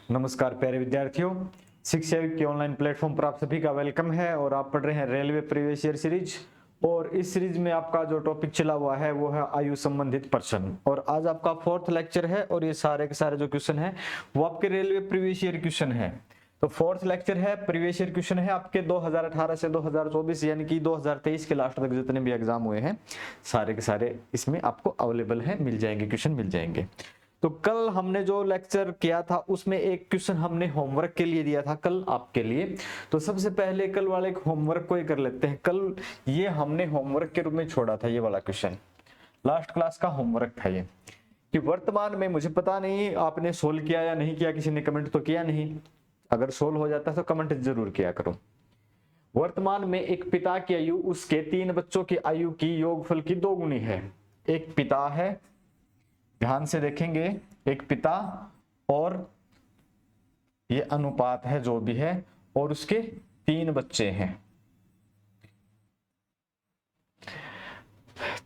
नमस्कार प्यारे विद्यार्थियों, शिक्षा विद के ऑनलाइन प्लेटफॉर्म पर आप सभी का वेलकम है। और आप पढ़ रहे हैं रेलवे प्रीवियस ईयर सीरीज। और इस सीरीज में आपका जो टॉपिक चला हुआ है वो है आयु संबंधित प्रश्न। और आज आपका 4th लेक्चर है और ये सारे के सारे जो क्वेश्चन है वो आपके रेलवे प्रीवियस ईयर क्वेश्चन है। तो 4th लेक्चर है, प्रीवियस ईयर क्वेश्चन है आपके 2018 से 2024 यानी कि 2023 के लास्ट तक जितने भी एग्जाम हुए हैं सारे के सारे इसमें आपको अवेलेबल है, मिल जाएंगे, क्वेश्चन मिल जाएंगे। तो कल हमने जो लेक्चर किया था उसमें एक क्वेश्चन हमने होमवर्क के लिए दिया था कल आपके लिए। तो सबसे पहले कल वाले एक होमवर्क को ही कर लेते हैं। कल ये हमने होमवर्क के रूप में छोड़ा था, ये वाला क्वेश्चन लास्ट क्लास का होमवर्क था ये, कि वर्तमान में मुझे पता नहीं आपने सोल्व किया या नहीं किया, किसी ने कमेंट तो किया नहीं। अगर सोल्व हो जाता तो कमेंट जरूर किया करो। वर्तमान में एक पिता की आयु उसके 3 बच्चों की आयु की योगफल की 2 गुनी है। एक पिता है, ध्यान से देखेंगे, एक पिता और ये अनुपात है जो भी है, और उसके 3 बच्चे हैं।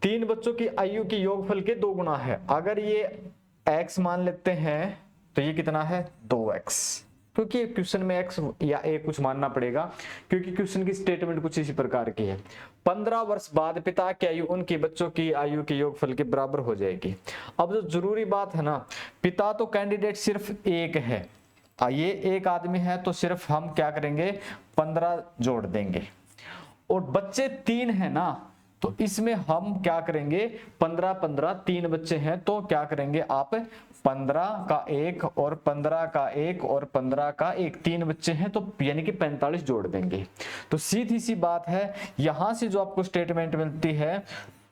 3 बच्चों की आयु की योगफल के 2 गुना है। अगर ये x मान लेते हैं तो ये कितना है 2x, क्योंकि क्वेश्चन में x या a कुछ मानना पड़ेगा क्योंकि क्वेश्चन की स्टेटमेंट कुछ इसी प्रकार की है। 15 वर्ष बाद पिता की आयु उनके बच्चों की आयु के योगफल के बराबर हो जाएगी। अब जो जरूरी बात है ना, पिता तो कैंडिडेट सिर्फ एक है, ये एक आदमी है, तो सिर्फ हम क्या करेंगे 15 जोड़ देंगे। और बच्चे 3 है ना, तो इसमें हम क्या करेंगे 15 15, 3 बच्चे हैं तो क्या करेंगे आप 15 का 1 और 15 का 1 और 15 का 1, 3 बच्चे हैं तो यानी कि 45 जोड़ देंगे। तो सीधी सी बात है, यहां से जो आपको स्टेटमेंट मिलती है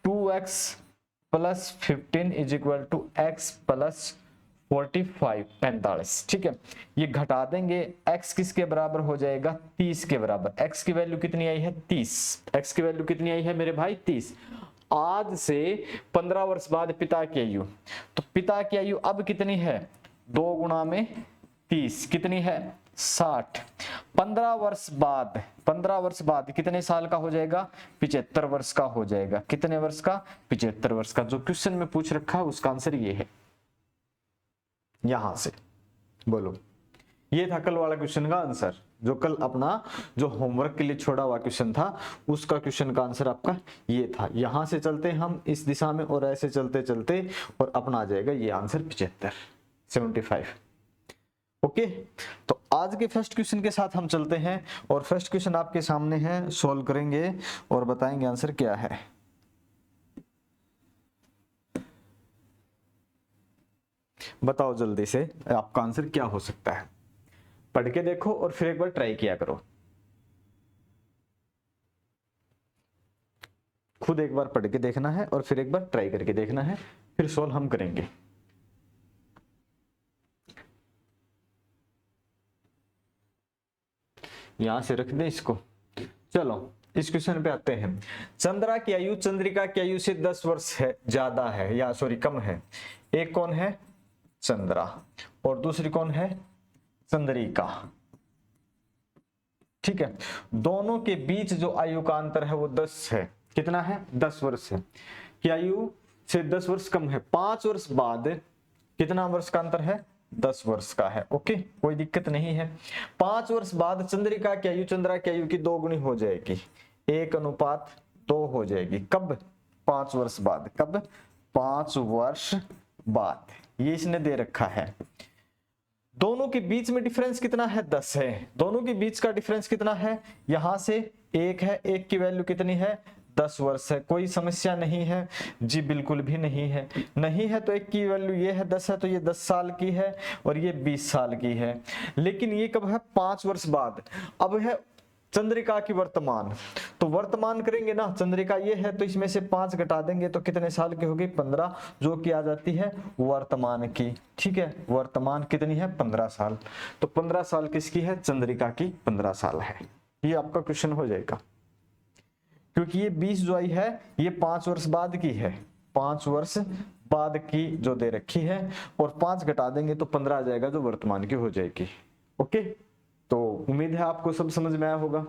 2x plus 15 is equal to x plus 45, 45। ठीक है, ये घटा देंगे, x किसके बराबर हो जाएगा 30 के बराबर। x की वैल्यू कितनी आई है 30, x की वैल्यू कितनी आई है मेरे भाई 30। आज से 15 वर्ष बाद पिता की आयु, तो पिता की आयु अब कितनी है 2 गुणा में 30 कितनी है 60। 15 वर्ष बाद, 15 वर्ष बाद कितने साल का हो जाएगा 75 वर्ष का हो जाएगा। कितने वर्ष का 75 वर्ष का। जो क्वेश्चन में पूछ रखा है उसका आंसर ये है। यहां से बोलो, ये था कल वाला क्वेश्चन का आंसर। जो कल अपना जो होमवर्क के लिए छोड़ा हुआ क्वेश्चन था उसका क्वेश्चन का आंसर आपका ये था। यहां से चलते हम इस दिशा में और ऐसे चलते चलते और अपना आ जाएगा ये आंसर 75। ओके, तो आज के फर्स्ट क्वेश्चन के साथ हम चलते हैं और फर्स्ट क्वेश्चन आपके सामने है, सॉल्व करेंगे और बताएंगे आंसर क्या है। बताओ जल्दी से आपका आंसर क्या हो सकता है। पढ़ के देखो और फिर एक बार ट्राई किया करो, खुद एक बार पढ़ के देखना है और फिर एक बार ट्राई करके देखना है, फिर सॉल्व हम करेंगे। यहां से रख दें इसको। चलो इस क्वेश्चन पे आते हैं। चंद्रा की आयु चंद्रिका की आयु से 10 वर्ष है ज्यादा है, या सॉरी कम है। एक कौन है चंद्रा और दूसरी कौन है चंद्रिका। ठीक है, दोनों के बीच जो आयु का अंतर है वो 10 है। कितना है 10 वर्ष है। कि आयु से 10 वर्ष कम है। 5 वर्ष बाद कितना वर्ष का अंतर है 10 वर्ष का है। ओके, कोई दिक्कत नहीं है। 5 वर्ष बाद चंद्रिका की आयु चंद्रा की आयु की 2 गुनी हो जाएगी, 1:2 हो जाएगी। कब 5 वर्ष बाद, कब 5 वर्ष बाद, ये इसने दे रखा है। दोनों के बीच में डिफरेंस कितना है 10 है। दोनों के बीच का डिफरेंस कितना है, यहां से 1 है, 1 की वैल्यू कितनी है 10 वर्ष है। कोई समस्या नहीं है जी, बिल्कुल भी नहीं है। नहीं है तो 1 की वैल्यू ये है 10 है, तो ये 10 साल की है और ये 20 साल की है। लेकिन ये कब है 5 वर्ष बाद। अब है चंद्रिका की वर्तमान, तो वर्तमान करेंगे ना, चंद्रिका ये है तो इसमें से 5 घटा देंगे तो कितने साल की होगी 15, जो कि आ जाती है वर्तमान की। ठीक है, वर्तमान कितनी है 15 साल। तो 15 साल किसकी है चंद्रिका की 15 साल है। ये आपका क्वेश्चन हो जाएगा, क्योंकि ये 20 जो आई है ये 5 वर्ष बाद की है, 5 वर्ष बाद की जो दे रखी है, और 5 घटा देंगे तो 15 आ जाएगा जो वर्तमान की हो जाएगी। ओके, तो उम्मीद है आपको सब समझ में आया होगा।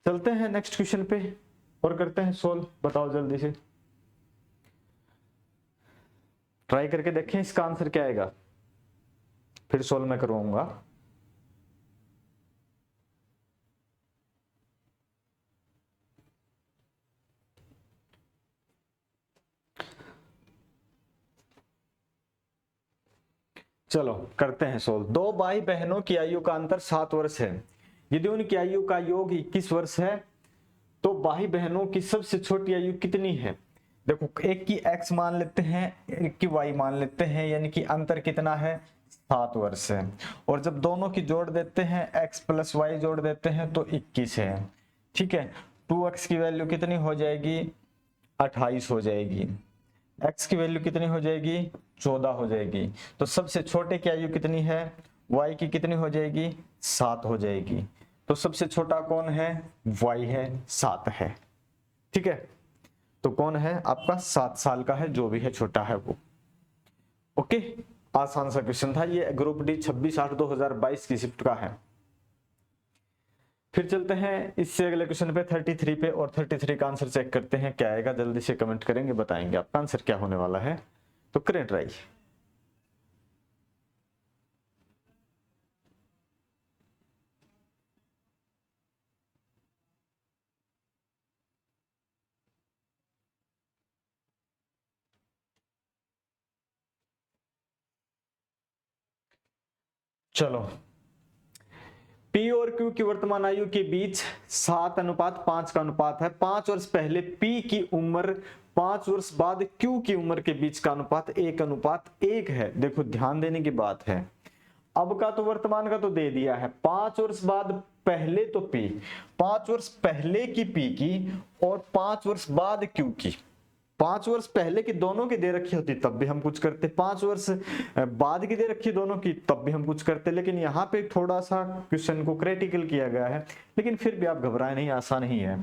चलते हैं नेक्स्ट क्वेश्चन पे और करते हैं सोल्व। बताओ जल्दी से, ट्राई करके देखें इसका आंसर क्या आएगा। फिर सोल्व मैं करवाऊंगा। चलो करते हैं सोल्व। दो भाई बहनों की आयु का अंतर 7 वर्ष है। यदि उनकी आयु का योग 21 वर्ष है तो भाई बहनों की सबसे छोटी आयु कितनी है? देखो, एक की x मान लेते हैं, एक की y मान लेते हैं, यानी कि अंतर कितना है? 7 वर्ष है। और जब दोनों की जोड़ देते हैं, x प्लस वाई जोड़ देते हैं तो 21 है। ठीक है, 2x की वैल्यू कितनी हो जाएगी? 28 हो जाएगी। x की वैल्यू कितनी हो जाएगी? 14 हो जाएगी। तो सबसे छोटे की आयु कितनी है? y की कितनी हो जाएगी? 7 हो जाएगी। तो सबसे छोटा कौन है? y है, 7 है। ठीक है, तो कौन है आपका? 7 साल का है, जो भी है छोटा है वो। ओके, आसान सा क्वेश्चन था ये। ग्रुप डी 26/8/2022 की शिफ्ट का है। फिर चलते हैं इससे अगले क्वेश्चन पे 33 पे, और 33 का आंसर चेक करते हैं क्या आएगा। जल्दी से कमेंट करेंगे, बताएंगे आपका आंसर क्या होने वाला है। तो करें ट्राई। चलो, P और Q की वर्तमान आयु के बीच 7:5 का अनुपात है। 5 वर्ष पहले P की उम्र 5 वर्ष बाद Q की उम्र के बीच का अनुपात 1:1 है। देखो, ध्यान देने की बात है। अब का तो वर्तमान का तो दे दिया है, 5 वर्ष बाद पहले तो P, 5 वर्ष पहले की P की और 5 वर्ष बाद Q की। 5 वर्ष पहले की दोनों की दे रखी होती तब भी हम कुछ करते, 5 वर्ष बाद की दे रखी दोनों की तब भी हम कुछ करते। लेकिन यहाँ पे थोड़ा सा क्वेश्चन को क्रिटिकल किया गया है, लेकिन फिर भी आप घबराए नहीं, आसान ही है।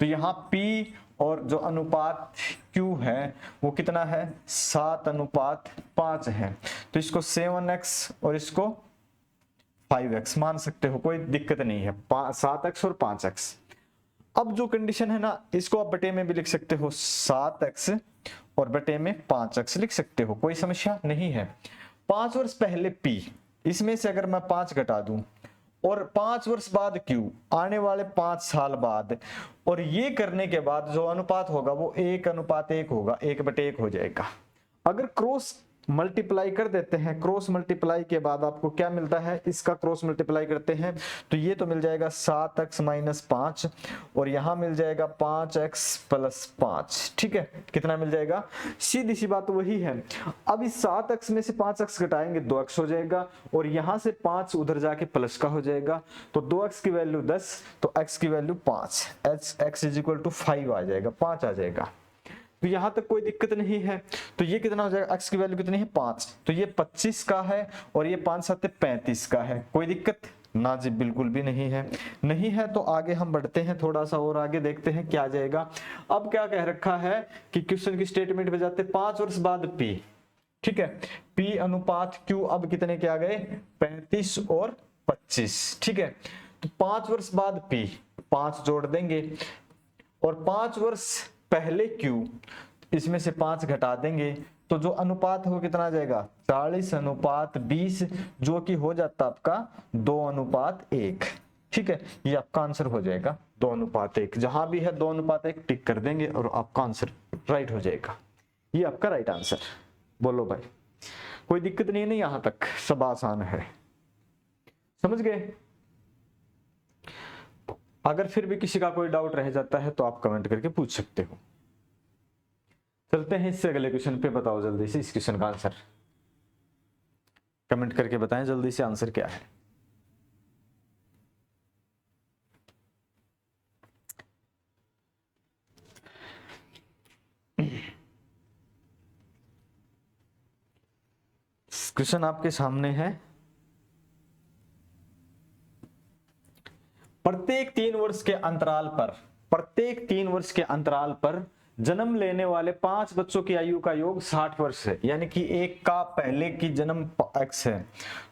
तो यहाँ P और जो अनुपात Q है वो कितना है? 7:5 है। तो इसको 7x और इसको 5x मान सकते हो, कोई दिक्कत नहीं है। 7x और 5x। अब जो कंडीशन है ना, इसको आप बटे में भी लिख सकते हो, 7x और बटे में 5x लिख सकते हो, कोई समस्या नहीं है। 5 वर्ष पहले P, इसमें से अगर मैं 5 घटा दूं, और 5 वर्ष बाद Q, आने वाले 5 साल बाद, और ये करने के बाद जो अनुपात होगा वो 1:1 होगा, 1/1 हो जाएगा। अगर क्रॉस मल्टीप्लाई कर देते हैं, क्रॉस मल्टीप्लाई के बाद आपको क्या मिलता है? इसका क्रॉस मल्टीप्लाई करते हैं तो ये तो मिल जाएगा 7x - 5, और यहां मिल जाएगा 5x + 5। ठीक है, कितना मिल जाएगा? सीधी सी बात वही है। अब इस 7x में से 5x घटाएंगे 2x हो जाएगा, और यहां से 5 उधर जाके प्लस का हो जाएगा। तो 2x की वैल्यू 10, तो x की वैल्यू 5, x = 5 आ जाएगा, 5 आ जाएगा। तो यहां तक कोई दिक्कत नहीं है। तो ये कितना हो जाएगा? x की वैल्यू कितनी है? 5। तो ये 25 का है, और ये 5 7 35 का है। कोई दिक्कत ना जी, बिल्कुल भी नहीं है। नहीं है तो आगे हम बढ़ते हैं, थोड़ा सा और आगे देखते हैं क्या आ जाएगा। अब क्या कह रखा है कि क्वेश्चन की स्टेटमेंट पे जाते, 5 वर्ष बाद P, ठीक है, P अनुपात Q अब कितने के आ गए? 35 और 25। ठीक है, तो 5 वर्ष बाद P, 5 जोड़ देंगे, और 5 वर्ष पहले Q, इसमें से 5 घटा देंगे, तो जो अनुपात है वो कितना आ जाएगा? 40:20, जो कि हो जाता आपका 2:1। ठीक है, ये आपका आंसर हो जाएगा 2:1। जहां भी है 2:1 टिक कर देंगे और आपका आंसर राइट हो जाएगा। ये आपका राइट आंसर। बोलो भाई, कोई दिक्कत नहीं है? नहीं, यहां तक सब आसान है, समझ गए? अगर फिर भी किसी का कोई डाउट रह जाता है तो आप कमेंट करके पूछ सकते हो। चलते हैं इससे अगले क्वेश्चन पे। बताओ जल्दी से इस क्वेश्चन का आंसर, कमेंट करके बताएं जल्दी से आंसर क्या है। क्वेश्चन आपके सामने है। प्रत्येक 3 वर्ष के अंतराल पर जन्म लेने वाले 5 बच्चों की आयु का योग 60 वर्ष है। यानी कि एक का पहले की जन्म x है,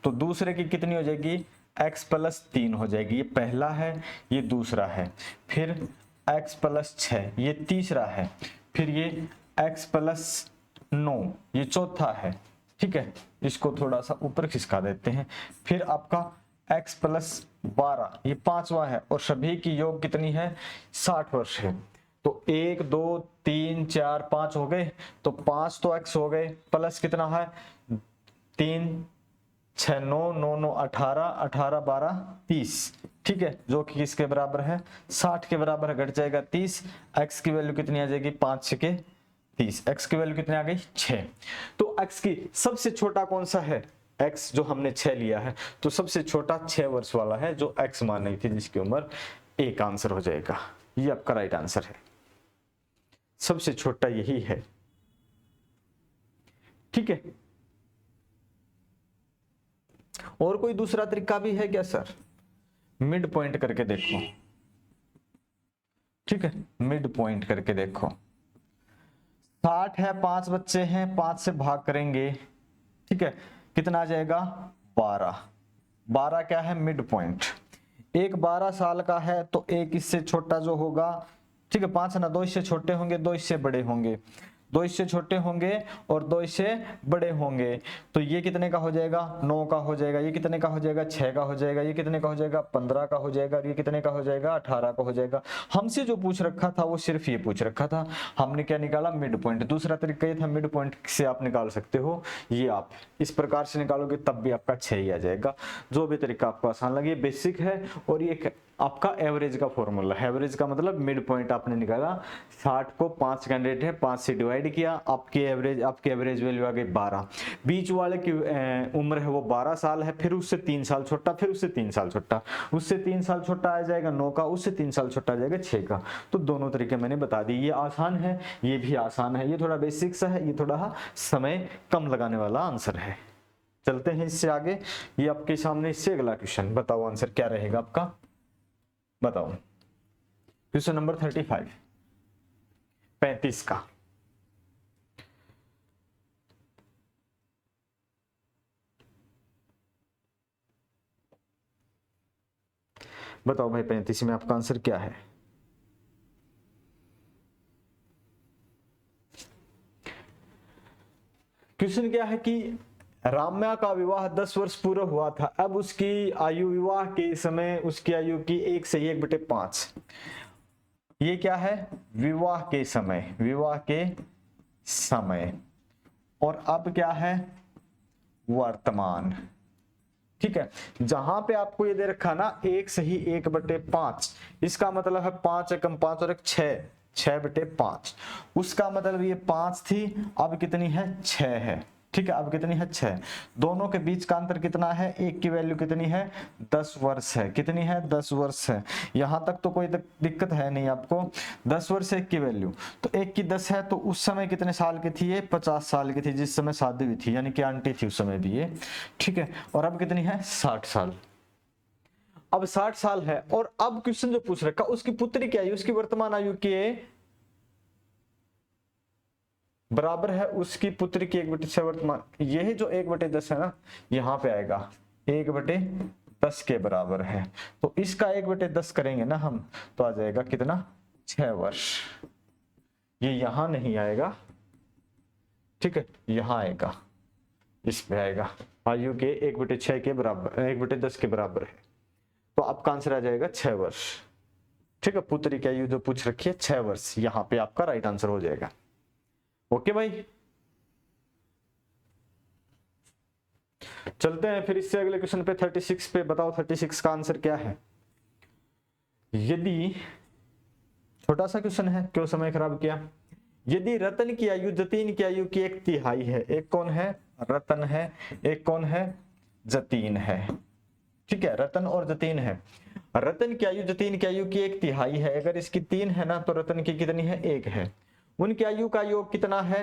तो दूसरे की कितनी हो जाएगी? x + 3 हो जाएगी। ये पहला है, ये दूसरा है। फिर x + 6, ये तीसरा है। फिर ये x + 9, ये चौथा है। ठीक है, इसको थोड़ा सा ऊपर खिसका देते हैं। फिर आपका x प्लस 12 ये पांचवा है और सभी की योग कितनी है 60 वर्ष है। तो 1 2 3 4 5 हो गए, तो 5 तो x हो गए, प्लस कितना है 3 6 9 9 9 18 18 12 30, ठीक है, जो कि किसके बराबर है 60 के बराबर है, घट जाएगा 30। x की वैल्यू कितनी आ जाएगी 5 6 के 30, x की वैल्यू कितनी आ गई 6। तो x की सबसे छोटा कौन सा है x, जो हमने 6 लिया है, तो सबसे छोटा 6 वर्ष वाला है जो x मान रही थी, जिसकी उम्र 1 आंसर हो जाएगा। ये आपका राइट आंसर है, सबसे छोटा यही है। ठीक है, और कोई दूसरा तरीका भी है क्या सर? मिड पॉइंट करके देखो। ठीक है, मिड पॉइंट करके देखो। 60 है, 5 बच्चे हैं, 5 से भाग करेंगे, ठीक है, कितना आ जाएगा 12। 12 क्या है मिड पॉइंट। एक 12 साल का है तो एक इससे छोटा जो होगा, ठीक है, 5 है ना, 2 इससे छोटे होंगे, 2 इससे बड़े होंगे, 2 इससे छोटे होंगे और 2 इससे बड़े होंगे। तो ये कितने का हो जाएगा 9 का हो जाएगा, ये कितने का हो जाएगा 6 का हो जाएगा, ये कितने का हो जाएगा 15 का हो जाएगा, ये कितने का हो जाएगा 18 का हो जाएगा। हमसे जो पूछ रखा था वो सिर्फ ये पूछ रखा था, हमने क्या निकाला मिड पॉइंट। दूसरा तरीका ये था मिड पॉइंट से आप निकाल सकते हो, ये आप इस प्रकार से निकालोगे तब भी आपका 6 ही आ जाएगा। जो भी तरीका आपको आसान लगे, बेसिक है और ये आपका एवरेज का फॉर्मूला है। एवरेज का मतलब मिड पॉइंट आपने निकाला, 60 को 5 कैंडिडेट है, 5 से डिवाइड किया, आपकी एवरेज वैल्यू आ गई 12। बीच वाले की उम्र है वो 12 साल है, फिर उससे 3 साल छोटा, फिर उससे 3 साल छोटा, उससे 3 साल छोटा आ जाएगा 9 का, उससे 3 साल छोटा आ जाएगा 6 का। तो दोनों तरीके मैंने बता दी, ये आसान है, ये भी आसान है, ये थोड़ा बेसिक सा है, ये थोड़ा समय कम लगाने वाला आंसर है। चलते हैं इससे आगे, ये आपके सामने इससे अगला क्वेश्चन, बताओ आंसर क्या रहेगा आपका, बताओ। क्वेश्चन नंबर 35 का। बताओ भाई 35 में आपका आंसर क्या है? क्वेश्चन क्या है कि राम्या का विवाह 10 वर्ष पूरा हुआ था, अब उसकी आयु विवाह के समय उसकी आयु की 1 से 1/5। ये क्या है विवाह के समय, विवाह के समय, और अब क्या है वर्तमान। ठीक है, जहां पे आपको ये दे रखा ना 1 से ही 1/5, इसका मतलब है 5 एकम 5 और एक 6/5। उसका मतलब ये 5 थी, अब कितनी है 6 है। ठीक है, अब कितनी है 6। दोनों के बीच का अंतर कितना है, एक की वैल्यू कितनी है 10 वर्ष है, कितनी है 10 वर्ष है। यहां तक तो कोई दिक्कत है नहीं आपको, 10 वर्ष एक की वैल्यू, तो एक की 10 है, तो उस समय कितने साल की थी ये 50 साल की थी, जिस समय शादी हुई थी, यानी कि आंटी थी उस समय भी ये। ठीक है, और अब कितनी है 60 साल। अब 60 साल है और अब क्वेश्चन जो पूछ रखा उसकी पुत्री की आयु उसकी वर्तमान आयु के बराबर है उसकी पुत्री की 1/6 वर्तमान। यही जो 1/10 है ना, यहां पे आएगा 1/10 के बराबर है, तो इसका 1/10 करेंगे ना हम, तो आ जाएगा कितना 6 वर्ष। ये यहां नहीं आएगा, ठीक है, यहां आएगा, इसमें आएगा, आयु के 1/6 के बराबर 1/10 के बराबर है, तो आपका आंसर आ जाएगा 6 वर्ष। ठीक है, पुत्री की आयु जो पूछ रखी है 6 वर्ष, यहां पे आपका राइट आंसर हो जाएगा। ओके भाई, चलते हैं फिर इससे अगले क्वेश्चन पे 36 पे। बताओ 36 का आंसर क्या है? यदि, छोटा सा क्वेश्चन है, क्यों समय खराब किया। यदि रतन की आयु जतीन की आयु की 1/3 है, एक कौन है रतन है, एक कौन है जतीन है। ठीक है, रतन और जतीन है। रतन की आयु जतीन की आयु की 1/3 है, अगर इसकी 3 है ना तो रतन की कितनी है 1 है। उनकी आयु का योग कितना है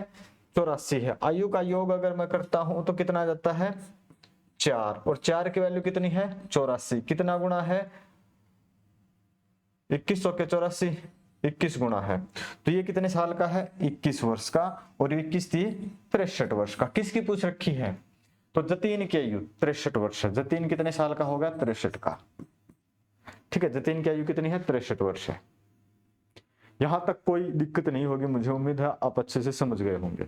84 है। आयु का योग अगर मैं करता हूं तो कितना आ जाता है 4, और 4 की वैल्यू कितनी है 84, कितना गुना है 21 के 84, 21 गुना है, तो ये कितने साल का है 21 वर्ष का, और 21 थी 63 वर्ष का। किसकी पूछ रखी है, तो जतीन की आयु 63 वर्ष है। जतीन कितने साल का होगा 63 का। ठीक है, जतीन की आयु कितनी है 63 वर्ष है। यहां तक कोई दिक्कत नहीं होगी, मुझे उम्मीद है आप अच्छे से समझ गए होंगे।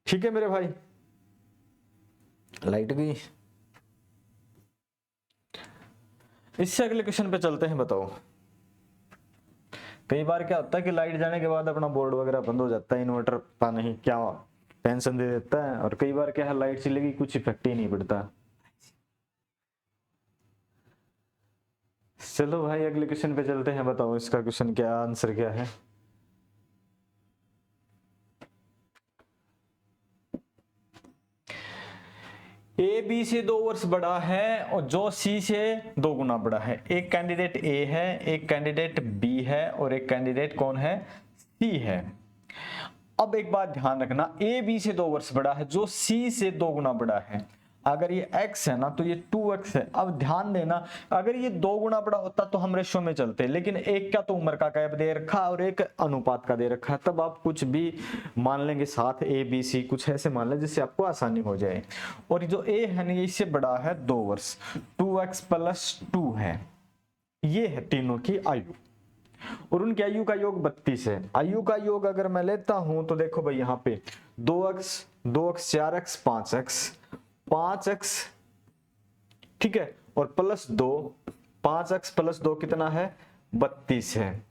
ठीक है मेरे भाई, लाइट गई। इससे अगले क्वेश्चन पे चलते हैं। बताओ, कई बार क्या होता है कि लाइट जाने के बाद अपना बोर्ड वगैरह बंद हो जाता है, इन्वर्टर पता नहीं क्या टेंशन दे देता है, और कई बार क्या है लाइट चलेगी कुछ इफेक्ट ही नहीं पड़ता। चलो भाई अगले क्वेश्चन पे चलते हैं। बताओ इसका क्वेश्चन क्या आंसर क्या है। ए बी से 2 वर्ष बड़ा है और जो सी से 2 गुना बड़ा है। एक कैंडिडेट ए है, एक कैंडिडेट बी है और एक कैंडिडेट कौन है, सी है। अब एक बात ध्यान रखना, ए बी से 2 वर्ष बड़ा है, जो सी से 2 गुना बड़ा है। अगर ये x है ना तो ये 2x है। अब ध्यान देना, अगर ये 2 गुना बड़ा होता तो हम रेशो में चलते, लेकिन एक का तो उम्र का गैप दे रखा और एक अनुपात का दे रखा है, तब आप कुछ भी मान लेंगे साथ ए बी सी, कुछ ऐसे मान लें जिससे आपको आसानी हो जाए। और जो a है ना इससे बड़ा है 2 वर्ष, 2x + 2 है। ये है तीनों की आयु और उनकी आयु का योग 32 है। आयु का योग अगर मैं लेता हूं तो देखो भाई यहाँ पे 2x 4x 5x, ठीक है, और +2, 5x + 2 कितना है, 32 है।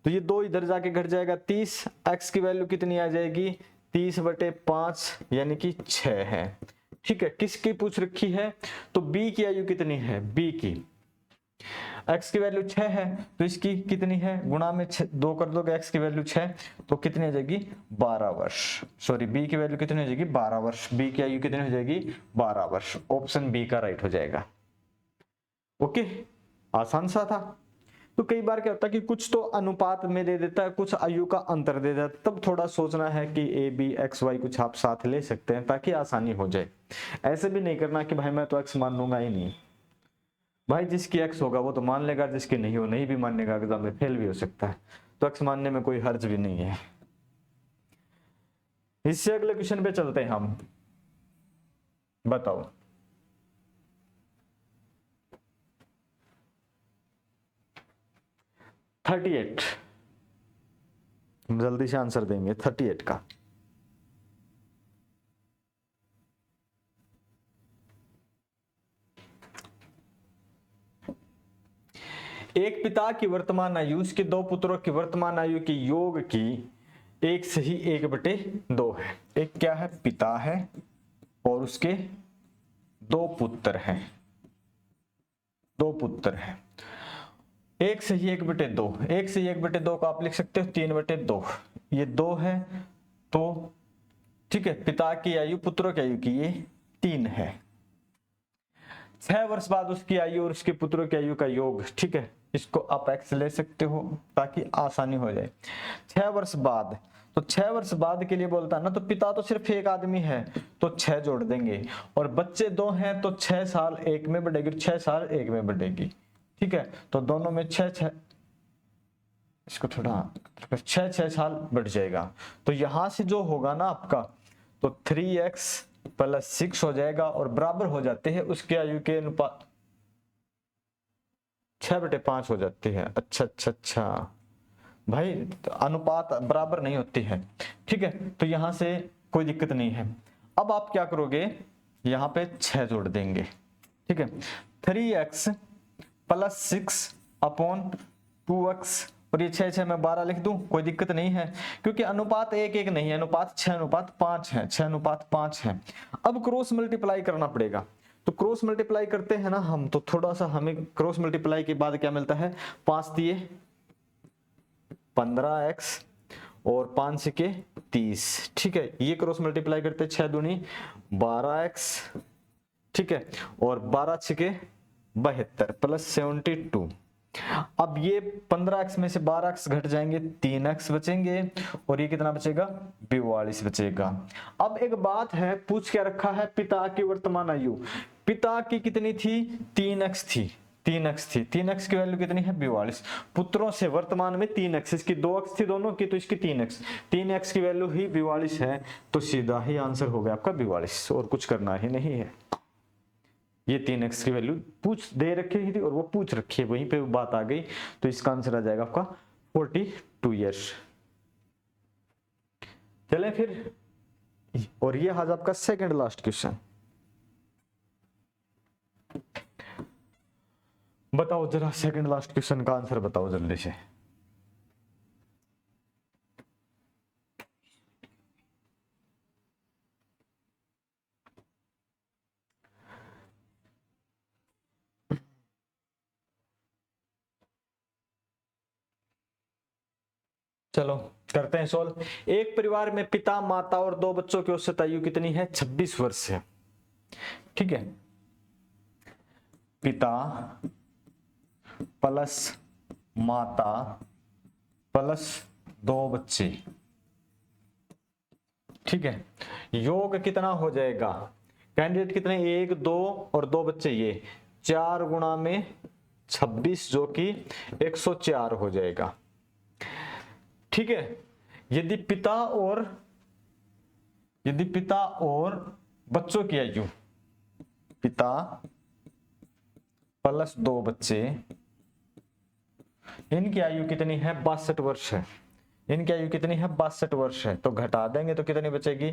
तो ये 2 इधर जाके घट जाएगा 30, x की वैल्यू कितनी आ जाएगी, 30/5 यानी कि 6 है। ठीक है, किसकी पूछ रखी है, तो b की आयु कितनी है, b की x की वैल्यू 6 है, तो इसकी कितनी है, गुणा में 2 कर दोगे, x की वैल्यू 6 तो कितनी हो जाएगी, 12 वर्ष। सॉरी, b की वैल्यू कितनी हो जाएगी, 12 वर्ष। b की आयु कितनी हो जाएगी, 12 वर्ष। ऑप्शन बी का राइट हो जाएगा। ओके, आसान सा था। तो कई बार क्या होता है कि कुछ तो अनुपात में दे देता है, कुछ आयु का अंतर दे देता है, तब थोड़ा सोचना है कि ए बी एक्स वाई कुछ आप साथ ले सकते हैं ताकि आसानी हो जाए। ऐसे भी नहीं करना कि भाई मैं तो एक्स मान लूंगा ही नहीं। भाई जिसकी एक्स होगा वो तो मान लेगा, जिसकी नहीं हो नहीं भी मानेगा, एग्जाम में फेल भी हो सकता है, तो एक्स मानने में कोई हर्ज भी नहीं है। इससे अगले क्वेश्चन पे चलते हैं हम। बताओ, $38, जल्दी से आंसर देंगे 38 का। एक पिता की वर्तमान आयु उसके 2 पुत्रों की वर्तमान आयु के योग की 1/2 है। एक क्या है, पिता है और उसके 2 पुत्र हैं, 2 पुत्र हैं। 1/2, 1/2 को आप लिख सकते हो 3/2। ये 2 है तो ठीक है, पिता की आयु पुत्रों की आयु की ये 3 है। 6 वर्ष बाद उसकी आयु और उसके पुत्रों की आयु का योग, ठीक है, इसको आप x ले सकते हो ताकि आसानी हो जाए। 6 वर्ष बाद, तो 6 वर्ष बाद के लिए बोलता है ना, तो पिता तो सिर्फ एक आदमी है तो 6 जोड़ देंगे, और बच्चे 2 हैं तो 6 साल एक में बढ़ेगी, 6 साल एक में बढ़ेगी। ठीक है, तो दोनों में 6, इसको थोड़ा 6 साल बढ़ जाएगा। तो यहां से जो होगा ना आपका, तो 3x + 6 हो जाएगा और बराबर हो जाते हैं उसके आयु के अनुपात, 6/5 हो जाती है। अच्छा भाई, तो अनुपात बराबर नहीं होती है। ठीक है, तो यहां से कोई दिक्कत नहीं है। अब आप क्या करोगे, यहां पे 6 जोड़ देंगे। ठीक है, 3x + 6/2x, और ये 6 मैं 12 लिख दूं, कोई दिक्कत नहीं है, क्योंकि अनुपात 1:1 नहीं है, अनुपात 6:5 है, 6:5 है। अब क्रॉस मल्टीप्लाई करना पड़ेगा, तो क्रॉस मल्टीप्लाई करते हैं ना हम, तो थोड़ा सा हमें क्रॉस मल्टीप्लाई के बाद क्या मिलता है, 5 दिए 15x और 5 सिके 30। ठीक है, ये क्रॉस मल्टीप्लाई करते 6 दूनी 12x, ठीक है, और 12 सिके 72 + 72। अब ये 15x में से 12x घट जाएंगे, 3x बचेंगे, और ये कितना बचेगा, 42 बचेगा। अब एक बात है, पूछ क्या रखा है, पिता की वर्तमान आयु, पिता की कितनी थी, 3x थी, 3x की वैल्यू कितनी है, 42। पुत्रों से वर्तमान में 3x, इसकी 2x थी दोनों की, तो इसकी 3x की वैल्यू ही 42 है, तो सीधा ही आंसर हो गया आपका 42, और कुछ करना ही नहीं है। ये 3x की वैल्यू पूछ दे रखी थी और वो पूछ रखी है, वहीं पे बात आ गई, तो इसका आंसर आ जाएगा आपका 42 ईयर्स। चलें फिर, और ये आज आपका सेकंड लास्ट क्वेश्चन। बताओ जरा सेकंड लास्ट क्वेश्चन का आंसर बताओ जल्दी से। चलो करते हैं सोल्व। एक परिवार में पिता, माता और 2 बच्चों की औसत आयु कितनी है? 26 वर्ष है। ठीक है, पिता प्लस माता प्लस 2 बच्चे। ठीक है, योग कितना हो जाएगा? कैंडिडेट कितने? 1 2 और 2 बच्चे, ये 4 गुणा में 26 जो कि 104 हो जाएगा। ठीक है, यदि पिता और बच्चों की आयु, पिता प्लस 2 बच्चे, इनकी आयु कितनी है? 62 वर्ष है। इनकी आयु कितनी है? 62 वर्ष है। तो घटा देंगे तो कितनी बचेगी?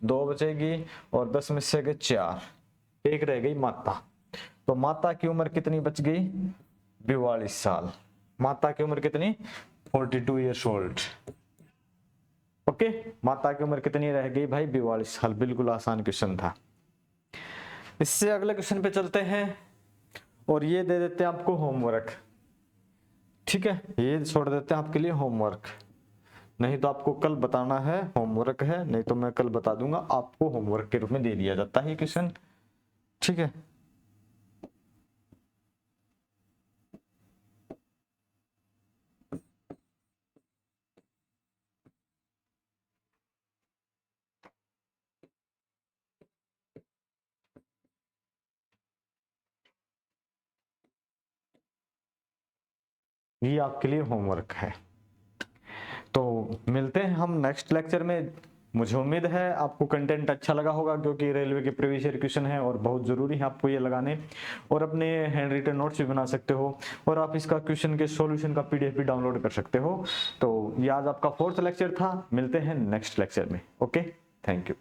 2 बचेगी और 10 में से 4, एक रह गई माता। तो माता की उम्र कितनी बच गई? 42 साल। माता की उम्र कितनी? 42 ईयर्स ओल्ड। ओके, माता की उम्र कितनी रह गई भाई? 42 साल। बिल्कुल आसान क्वेश्चन था। इससे अगले क्वेश्चन पे चलते हैं और ये दे देते हैं आपको होमवर्क। ठीक है, ये छोड़ देते हैं आपके लिए होमवर्क, नहीं तो आपको कल बताना है, होमवर्क है, नहीं तो मैं कल बता दूंगा, आपको होमवर्क के रूप में दे दिया जाता है क्वेश्चन। ठीक है, ये आपके लिए होमवर्क है। तो मिलते हैं हम नेक्स्ट लेक्चर में। मुझे उम्मीद है आपको कंटेंट अच्छा लगा होगा, क्योंकि रेलवे के प्रीवियस ईयर क्वेश्चन है और बहुत जरूरी है आपको ये लगाने, और अपने हैंड रिटन नोट्स भी बना सकते हो, और आप इसका क्वेश्चन के सॉल्यूशन का पीडीएफ भी डाउनलोड कर सकते हो। तो ये आज आपका 4th लेक्चर था। मिलते हैं नेक्स्ट लेक्चर में। Okay, thank you.